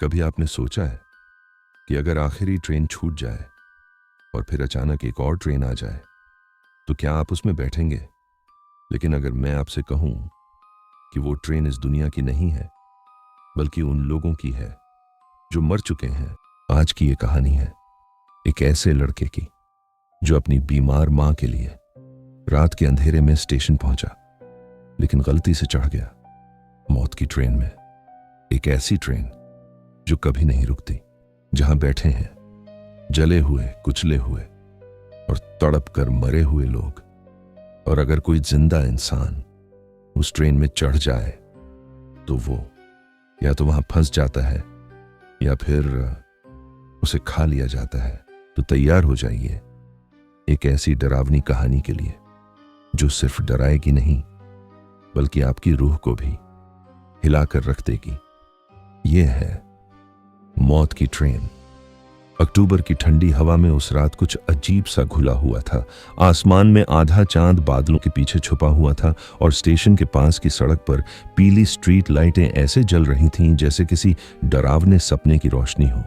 कभी आपने सोचा है कि अगर आखिरी ट्रेन छूट जाए और फिर अचानक एक और ट्रेन आ जाए तो क्या आप उसमें बैठेंगे? लेकिन अगर मैं आपसे कहूं कि वो ट्रेन इस दुनिया की नहीं है बल्कि उन लोगों की है जो मर चुके हैं। आज की ये कहानी है एक ऐसे लड़के की जो अपनी बीमार मां के लिए रात के अंधेरे में स्टेशन पहुंचा, लेकिन गलती से चढ़ गया मौत की ट्रेन में। एक ऐसी ट्रेन जो कभी नहीं रुकती, जहां बैठे हैं जले हुए, कुचले हुए और तड़प कर मरे हुए लोग। और अगर कोई जिंदा इंसान उस ट्रेन में चढ़ जाए तो वो या तो वहां फंस जाता है या फिर उसे खा लिया जाता है। तो तैयार हो जाइए एक ऐसी डरावनी कहानी के लिए जो सिर्फ डराएगी नहीं बल्कि आपकी रूह को भी हिलाकर रख देगी। ये है मौत की ट्रेन। अक्टूबर की ठंडी हवा में उस रात कुछ अजीब सा घुला हुआ था। आसमान में आधा चांद बादलों के पीछे छुपा हुआ था और स्टेशन के पास की सड़क पर पीली स्ट्रीट लाइटें ऐसे जल रही थीं जैसे किसी डरावने सपने की रोशनी हो।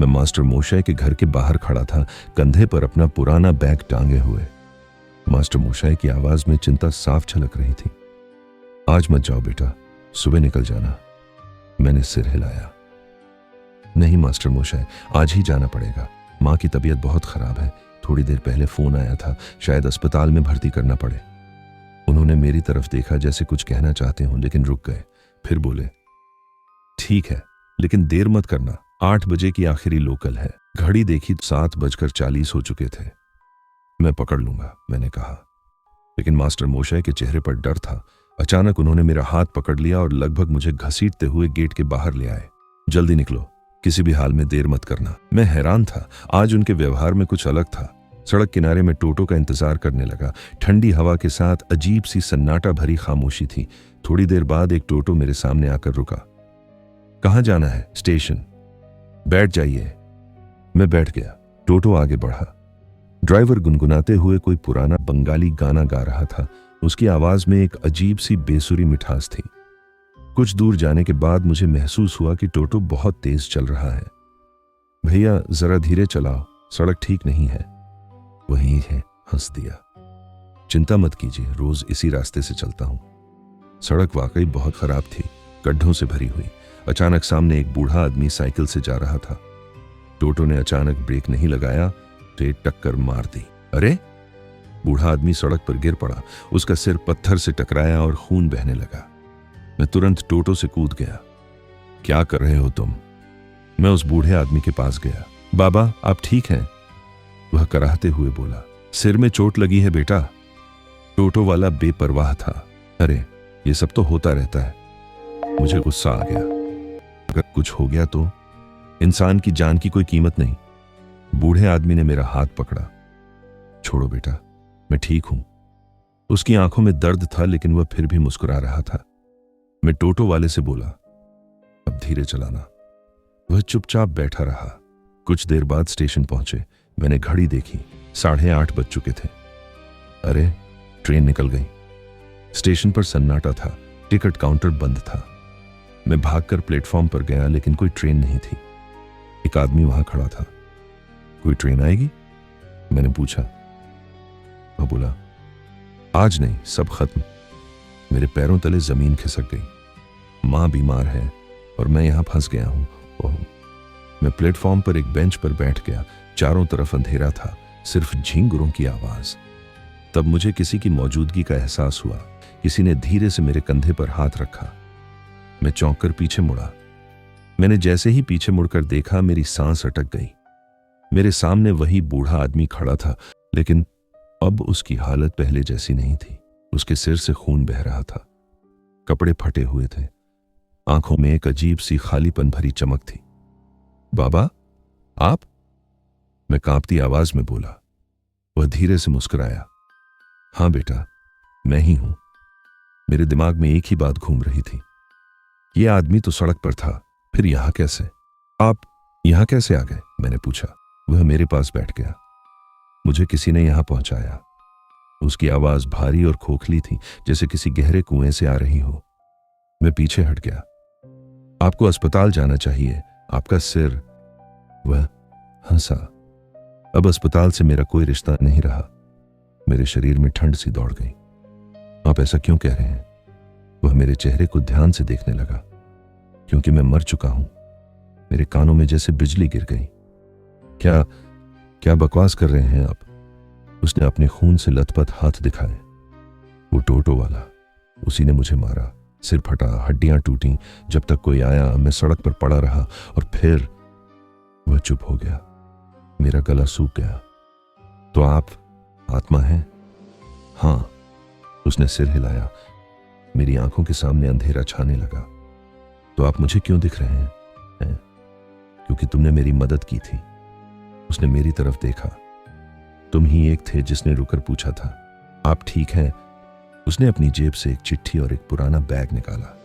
मैं मास्टर मोशाय के घर के बाहर खड़ा था, कंधे पर अपना पुराना बैग टांगे हुए। मास्टर मोशाय की आवाज में चिंता साफ झलक रही थी। आज मत जाओ बेटा, सुबह निकल जाना। मैंने सिर हिलाया। नहीं मास्टर मोशाय, आज ही जाना पड़ेगा। मां की तबीयत बहुत खराब है। थोड़ी देर पहले फोन आया था, शायद अस्पताल में भर्ती करना पड़े। उन्होंने मेरी तरफ देखा जैसे कुछ कहना चाहते हों, लेकिन रुक गए। फिर बोले, ठीक है लेकिन देर मत करना, 8 बजे की आखिरी लोकल है। घड़ी देखी 7:40 हो चुके थे। मैं पकड़ लूंगा, मैंने कहा, लेकिन मास्टर मोशाय के चेहरे पर डर था। अचानक उन्होंने मेरा हाथ पकड़ लिया और लगभग मुझे घसीटते हुए गेट के बाहर ले आए। जल्दी निकलो, किसी भी हाल में देर मत करना। मैं हैरान था, आज उनके व्यवहार में कुछ अलग था। सड़क किनारे में टोटो का इंतजार करने लगा। ठंडी हवा के साथ अजीब सी सन्नाटा भरी खामोशी थी। थोड़ी देर बाद एक टोटो मेरे सामने आकर रुका। कहां जाना है? स्टेशन। बैठ जाइए। मैं बैठ गया। टोटो आगे बढ़ा। ड्राइवर गुनगुनाते हुए कोई पुराना बंगाली गाना गा रहा था। उसकी आवाज में एक अजीब सी बेसुरी मिठास थी। कुछ दूर जाने के बाद मुझे महसूस हुआ कि टोटो बहुत तेज चल रहा है। भैया जरा धीरे चलाओ, सड़क ठीक नहीं है। वही है, हंस दिया। चिंता मत कीजिए, रोज इसी रास्ते से चलता हूं। सड़क वाकई बहुत खराब थी, गड्ढों से भरी हुई। अचानक सामने एक बूढ़ा आदमी साइकिल से जा रहा था। टोटो ने अचानक ब्रेक नहीं लगाया तो एक टक्कर मार दी। अरे! बूढ़ा आदमी सड़क पर गिर पड़ा। उसका सिर पत्थर से टकराया और खून बहने लगा। मैं तुरंत टोटो से कूद गया। क्या कर रहे हो तुम? मैं उस बूढ़े आदमी के पास गया। बाबा, आप ठीक हैं? वह कराहते हुए बोला। सिर में चोट लगी है बेटा। टोटो वाला बेपरवाह था। अरे, ये सब तो होता रहता है। मुझे गुस्सा आ गया। अगर कुछ हो गया तो? इंसान की जान की कोई कीमत नहीं। बूढ़े आदमी ने मेरा हाथ पकड़ा। छोड़ो बेटा, मैं ठीक हूं। उसकी आंखों में दर्द था लेकिन वह फिर भी मुस्कुरा रहा था। मैं टोटो वाले से बोला, अब धीरे चलाना। वह चुपचाप बैठा रहा। कुछ देर बाद स्टेशन पहुंचे। मैंने घड़ी देखी, 8:30 बज चुके थे। अरे, ट्रेन निकल गई। स्टेशन पर सन्नाटा था। टिकट काउंटर बंद था। मैं भागकर प्लेटफॉर्म पर गया लेकिन कोई ट्रेन नहीं थी। एक आदमी वहां खड़ा था। कोई ट्रेन आएगी? मैंने पूछा। वह बोला, आज नहीं, सब खत्म। मेरे पैरों तले जमीन खिसक गई। मां बीमार है और मैं यहां फंस गया हूं। ओह! मैं प्लेटफॉर्म पर एक बेंच पर बैठ गया। चारों तरफ अंधेरा था, सिर्फ झींगुरों की आवाज। तब मुझे किसी की मौजूदगी का एहसास हुआ। किसी ने धीरे से मेरे कंधे पर हाथ रखा। मैं चौंक कर पीछे मुड़ा। मैंने जैसे ही पीछे मुड़कर देखा, मेरी सांस अटक गई। मेरे सामने वही बूढ़ा आदमी खड़ा था, लेकिन अब उसकी हालत पहले जैसी नहीं थी। उसके सिर से खून बह रहा था। कपड़े फटे हुए थे। आंखों में एक अजीब सी खालीपन भरी चमक थी। बाबा, आप? मैं कांपती आवाज में बोला। वह धीरे से मुस्कुराया। हां बेटा, मैं ही हूं। मेरे दिमाग में एक ही बात घूम रही थी। यह आदमी तो सड़क पर था, फिर यहां कैसे? आप यहां कैसे आ गए? मैंने पूछा। वह मेरे पास बैठ गया। मुझे किसी ने यहां पहुंचाया। उसकी आवाज भारी और खोखली थी, जैसे किसी गहरे कुएं से आ रही हो। मैं पीछे हट गया। आपको अस्पताल जाना चाहिए, आपका सिर। वह हंसा। अब अस्पताल से मेरा कोई रिश्ता नहीं रहा। मेरे शरीर में ठंड सी दौड़ गई। आप ऐसा क्यों कह रहे हैं? वह मेरे चेहरे को ध्यान से देखने लगा। क्योंकि मैं मर चुका हूं। मेरे कानों में जैसे बिजली गिर गई। क्या क्या बकवास कर रहे हैं आप? उसने अपने खून से लथपथ हाथ दिखाए। वो टोटो वाला, उसी ने मुझे मारा। सिर फटा, हड्डियां टूटी। जब तक कोई आया मैं सड़क पर पड़ा रहा और फिर वह चुप हो गया। मेरा गला सूख गया। तो आप आत्मा हैं? हां। उसने सिर हिलाया। मेरी आंखों के सामने अंधेरा छाने लगा। तो आप मुझे क्यों दिख रहे हैं? क्योंकि तुमने मेरी मदद की थी। उसने मेरी तरफ देखा। तुम ही एक थे जिसने रुकर पूछा था, आप ठीक हैं? उसने अपनी जेब से एक चिट्ठी और एक पुराना बैग निकाला।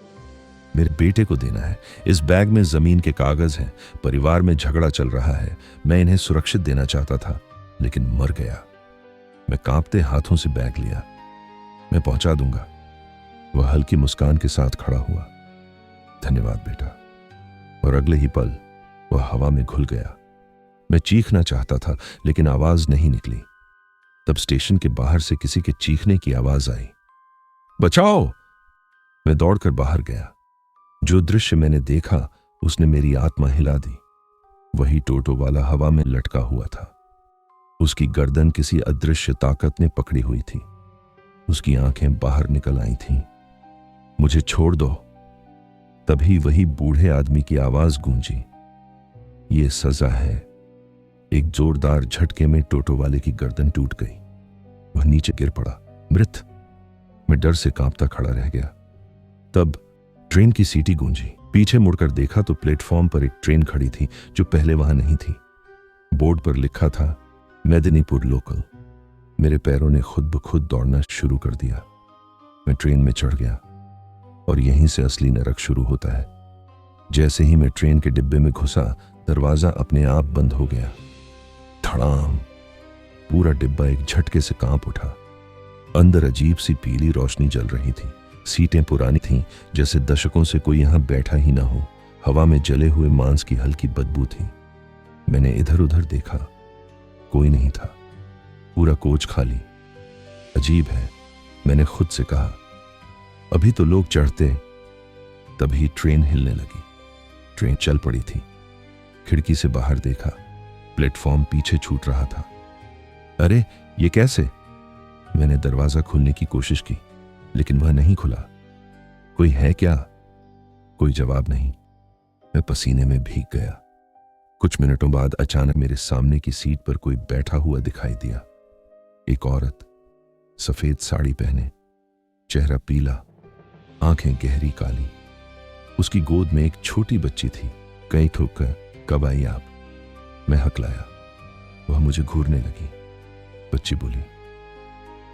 मेरे बेटे को देना है। इस बैग में जमीन के कागज हैं। परिवार में झगड़ा चल रहा है। मैं इन्हें सुरक्षित देना चाहता था, लेकिन मर गया। मैं कांपते हाथों से बैग लिया। मैं पहुंचा दूंगा। वह हल्की मुस्कान के साथ खड़ा हुआ। धन्यवाद बेटा। और अगले ही पल वह हवा में घुल गया। मैं चीखना चाहता था, लेकिन आवाज नहीं निकली। तब स्टेशन के बाहर से किसी के चीखने की आवाज आई। बचाओ! मैं दौड़कर बाहर गया। जो दृश्य मैंने देखा उसने मेरी आत्मा हिला दी। वही टोटो वाला हवा में लटका हुआ था। उसकी गर्दन किसी अदृश्य ताकत ने पकड़ी हुई थी। उसकी आंखें बाहर निकल आई थीं। मुझे छोड़ दो। तभी वही बूढ़े आदमी की आवाज गूंजी। ये सजा है। एक जोरदार झटके में टोटो वाले की गर्दन टूट गई। वह नीचे गिर पड़ा, मृत। मैं डर से कांपता खड़ा रह गया। तब ट्रेन की सीटी गूंजी। पीछे मुड़कर देखा तो प्लेटफॉर्म पर एक ट्रेन खड़ी थी जो पहले वहां नहीं थी। बोर्ड पर लिखा था मेदिनीपुर लोकल। मेरे पैरों ने खुद ब खुद दौड़ना शुरू कर दिया। मैं ट्रेन में चढ़ गया और यहीं से असली नरक शुरू होता है। जैसे ही मैं ट्रेन के डिब्बे में घुसा, दरवाजा अपने आप बंद हो गया। धड़ाम! पूरा डिब्बा एक झटके से कांप उठा। अंदर अजीब सी पीली रोशनी जल रही थी। सीटें पुरानी थीं, जैसे दशकों से कोई यहां बैठा ही ना हो। हवा में जले हुए मांस की हल्की बदबू थी। मैंने इधर उधर देखा, कोई नहीं था। पूरा कोच खाली। अजीब है, मैंने खुद से कहा। अभी तो लोग चढ़ते। तभी ट्रेन हिलने लगी। ट्रेन चल पड़ी थी। खिड़की से बाहर देखा, प्लेटफॉर्म पीछे छूट रहा था। अरे ये कैसे? मैंने दरवाजा खोलने की कोशिश की, लेकिन वह नहीं खुला। कोई है क्या? कोई जवाब नहीं। मैं पसीने में भीग गया। कुछ मिनटों बाद अचानक मेरे सामने की सीट पर कोई बैठा हुआ दिखाई दिया। एक औरत, सफेद साड़ी पहने, चेहरा पीला, आंखें गहरी काली। उसकी गोद में एक छोटी बच्ची थी। कई ठोकर, कब आई आप? मैं हकलाया। वह मुझे घूरने लगी। बच्ची बोली,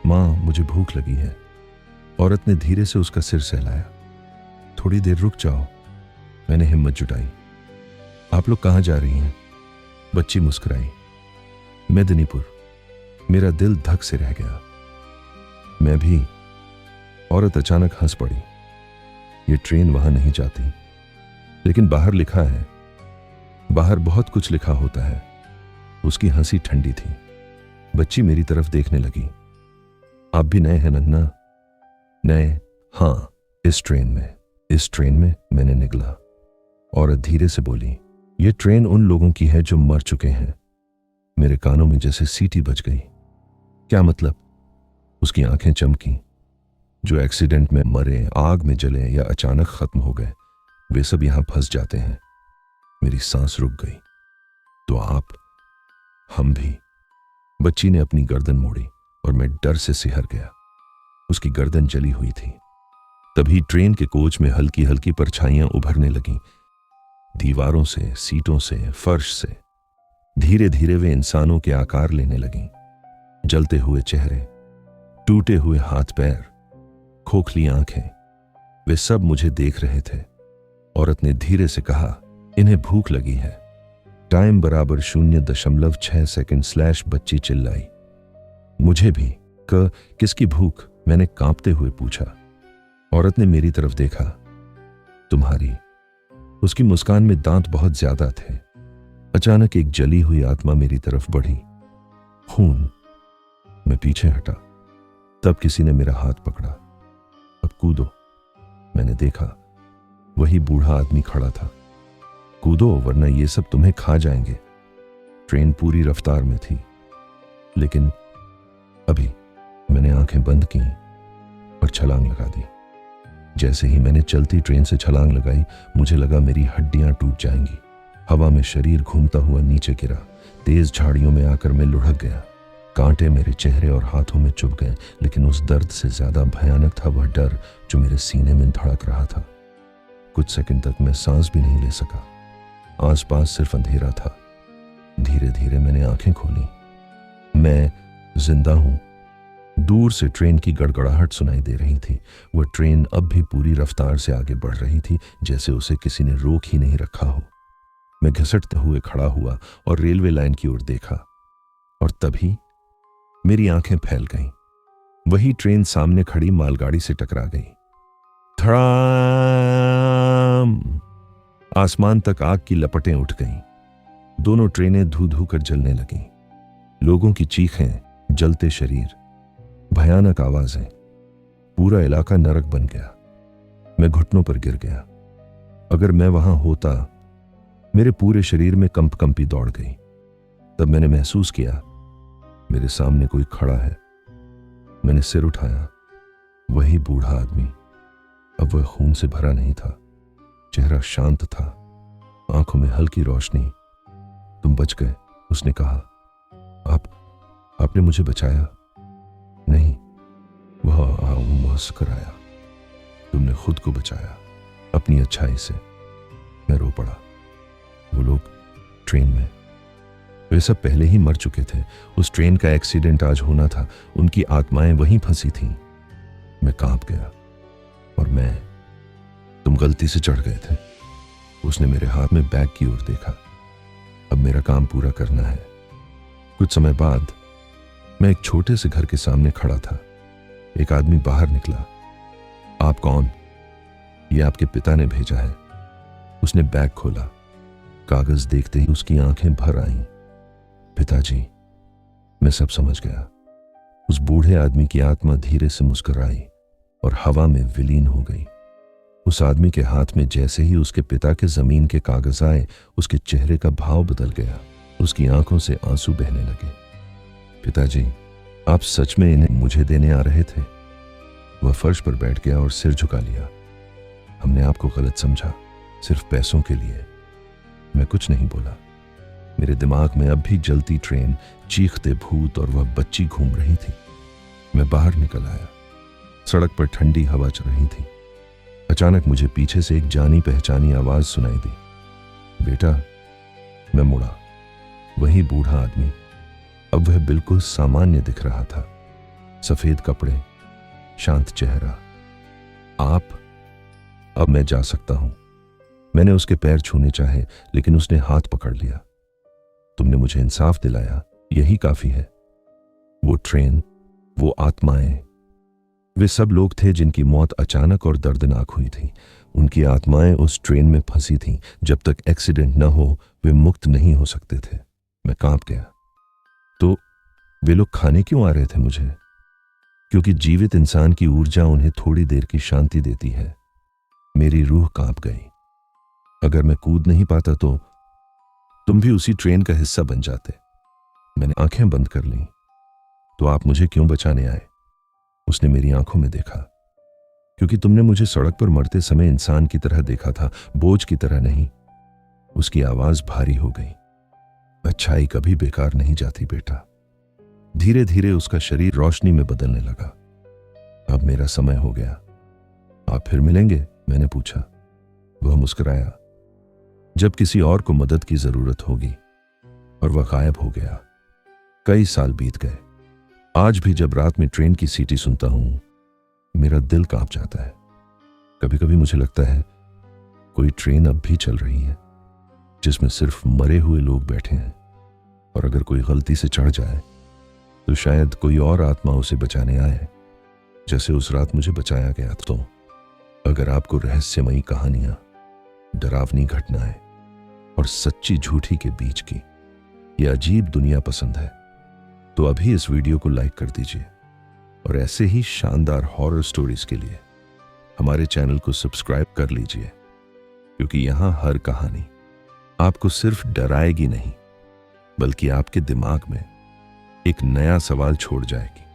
मां मुझे भूख लगी है। औरत ने धीरे से उसका सिर सहलाया। थोड़ी देर रुक जाओ। मैंने हिम्मत जुटाई। आप लोग कहां जा रही हैं? बच्ची मुस्कुराई। मेदिनीपुर। मेरा दिल धक से रह गया। मैं भी। औरत अचानक हंस पड़ी। ये ट्रेन वहां नहीं जाती, लेकिन बाहर लिखा है। बाहर बहुत कुछ लिखा होता है। उसकी हंसी ठंडी थी। बच्ची मेरी तरफ देखने लगी। आप भी नए हैं नन्ना? नए? हां, इस ट्रेन में मैंने निगला। औरत धीरे से बोली, यह ट्रेन उन लोगों की है जो मर चुके हैं। मेरे कानों में जैसे सीटी बज गई। क्या मतलब? उसकी आंखें चमकी। जो एक्सीडेंट में मरे, आग में जले या अचानक खत्म हो गए, वे सब यहां फंस जाते हैं। मेरी सांस रुक गई। तो आप? हम भी। बच्ची ने अपनी गर्दन मोड़ी और मैं डर से सिहर गया। उसकी गर्दन जली हुई थी। तभी ट्रेन के कोच में हल्की हल्की परछाइयां उभरने लगीं। दीवारों से, सीटों से, फर्श से। धीरे धीरे वे इंसानों के आकार लेने लगीं। जलते हुए चेहरे, टूटे हुए हाथ पैर, खोखली आंखें, वे सब मुझे देख रहे थे। औरत ने धीरे से कहा, इन्हें भूख लगी है। टाइम बराबर 0.6 सेकंड। बच्ची चिल्लाई, मुझे भी। किसकी भूख? मैंने कांपते हुए पूछा। औरत ने मेरी तरफ देखा। तुम्हारी। उसकी मुस्कान में दांत बहुत ज्यादा थे। अचानक एक जली हुई आत्मा मेरी तरफ बढ़ी। खून। मैं पीछे हटा। तब किसी ने मेरा हाथ पकड़ा। अब कूदो। मैंने देखा, वही बूढ़ा आदमी खड़ा था। कूदो वरना ये सब तुम्हें खा जाएंगे। ट्रेन पूरी रफ्तार में थी, लेकिन अभी मैंने आंखें बंद की और छलांग लगा दी। जैसे ही मैंने चलती ट्रेन से छलांग लगाई, मुझे लगा मेरी हड्डियां टूट जाएंगी। हवा में शरीर घूमता हुआ नीचे गिरा। तेज झाड़ियों में आकर मैं लुढ़क गया। कांटे मेरे चेहरे और हाथों में चुभ गए, लेकिन उस दर्द से ज्यादा भयानक था वह डर जो मेरे सीने में धड़क रहा था। कुछ सेकंड तक मैं सांस भी नहीं ले सका। आसपास सिर्फ अंधेरा था। धीरे धीरे मैंने आंखें खोली। मैं जिंदा हूं। दूर से ट्रेन की गड़गड़ाहट सुनाई दे रही थी। वह ट्रेन अब भी पूरी रफ्तार से आगे बढ़ रही थी, जैसे उसे किसी ने रोक ही नहीं रखा हो। मैं घसटते हुए खड़ा हुआ और रेलवे लाइन की ओर देखा, और तभी मेरी आंखें फैल गईं। वही ट्रेन सामने खड़ी मालगाड़ी से टकरा गई। धड़ाम! आसमान तक आग की लपटें उठ गईं। दोनों ट्रेनें धू धू कर जलने लगीं। लोगों की चीखें, जलते शरीर, भयानक आवाजें। पूरा इलाका नरक बन गया। मैं घुटनों पर गिर गया। अगर मैं वहां होता, मेरे पूरे शरीर में कंपकंपी दौड़ गई। तब मैंने महसूस किया मेरे सामने कोई खड़ा है। मैंने सिर उठाया। वही बूढ़ा आदमी। अब वह खून से भरा नहीं था। चेहरा शांत था, आंखों में हल्की रोशनी। तुम बच गए, उसने कहा। आपने मुझे बचाया? नहीं, वह मुस्कुर आया। तुमने खुद को बचाया अपनी अच्छाई से। मैं रो पड़ा। वो लोग ट्रेन में, वे सब पहले ही मर चुके थे। उस ट्रेन का एक्सीडेंट आज होना था। उनकी आत्माएं वहीं फंसी थीं। मैं कांप गया। और तुम गलती से चढ़ गए थे। उसने मेरे हाथ में बैग की ओर देखा। अब मेरा काम पूरा करना है। कुछ समय बाद मैं एक छोटे से घर के सामने खड़ा था। एक आदमी बाहर निकला। आप कौन? ये आपके पिता ने भेजा है। उसने बैग खोला। कागज देखते ही उसकी आंखें भर आईं। पिताजी, मैं सब समझ गया। उस बूढ़े आदमी की आत्मा धीरे से मुस्कुराई और हवा में विलीन हो गई। उस आदमी के हाथ में जैसे ही उसके पिता के जमीन के कागज आए, उसके चेहरे का भाव बदल गया। उसकी आंखों से आंसू बहने लगे। पिताजी, आप सच में इन्हें मुझे देने आ रहे थे? वह फर्श पर बैठ गया और सिर झुका लिया। हमने आपको गलत समझा, सिर्फ पैसों के लिए। मैं कुछ नहीं बोला। मेरे दिमाग में अब भी जलती ट्रेन, चीखते भूत और वह बच्ची घूम रही थी। मैं बाहर निकल आया। सड़क पर ठंडी हवा चल रही थी। अचानक मुझे पीछे से एक जानी पहचानी आवाज सुनाई दी। बेटा। मैं मुड़ा। वही बूढ़ा आदमी। अब वह बिल्कुल सामान्य दिख रहा था। सफेद कपड़े, शांत चेहरा। आप? अब मैं जा सकता हूं। मैंने उसके पैर छूने चाहे, लेकिन उसने हाथ पकड़ लिया। तुमने मुझे इंसाफ दिलाया, यही काफी है। वो ट्रेन, वो आत्माएं, वे सब लोग थे जिनकी मौत अचानक और दर्दनाक हुई थी। उनकी आत्माएं उस ट्रेन में फंसी थीं। जब तक एक्सीडेंट न हो, वे मुक्त नहीं हो सकते थे। मैं कांप गया। तो वे लोग खाने क्यों आ रहे थे मुझे? क्योंकि जीवित इंसान की ऊर्जा उन्हें थोड़ी देर की शांति देती है। मेरी रूह कांप गई। अगर मैं कूद नहीं पाता तो तुम भी उसी ट्रेन का हिस्सा बन जाते। मैंने आंखें बंद कर लीं। तो आप मुझे क्यों बचाने आए? उसने मेरी आंखों में देखा। क्योंकि तुमने मुझे सड़क पर मरते समय इंसान की तरह देखा था, बोझ की तरह नहीं। उसकी आवाज भारी हो गई। अच्छाई कभी बेकार नहीं जाती बेटा। धीरे धीरे उसका शरीर रोशनी में बदलने लगा। अब मेरा समय हो गया। आप फिर मिलेंगे? मैंने पूछा। वह मुस्कुराया। जब किसी और को मदद की जरूरत होगी। और वह गायब हो गया। कई साल बीत गए। आज भी जब रात में ट्रेन की सीटी सुनता हूं, मेरा दिल कांप जाता है। कभी कभी मुझे लगता है कोई ट्रेन अब भी चल रही है, जिसमें सिर्फ मरे हुए लोग बैठे हैं। और अगर कोई गलती से चढ़ जाए तो शायद कोई और आत्मा उसे बचाने आए, जैसे उस रात मुझे बचाया गया। तो अगर आपको रहस्यमयी कहानियां, डरावनी घटनाएं और सच्ची झूठी के बीच की यह अजीब दुनिया पसंद है तो अभी इस वीडियो को लाइक कर दीजिए और ऐसे ही शानदार हॉरर स्टोरीज के लिए हमारे चैनल को सब्सक्राइब कर लीजिए, क्योंकि यहां हर कहानी आपको सिर्फ डराएगी नहीं बल्कि आपके दिमाग में एक नया सवाल छोड़ जाएगी।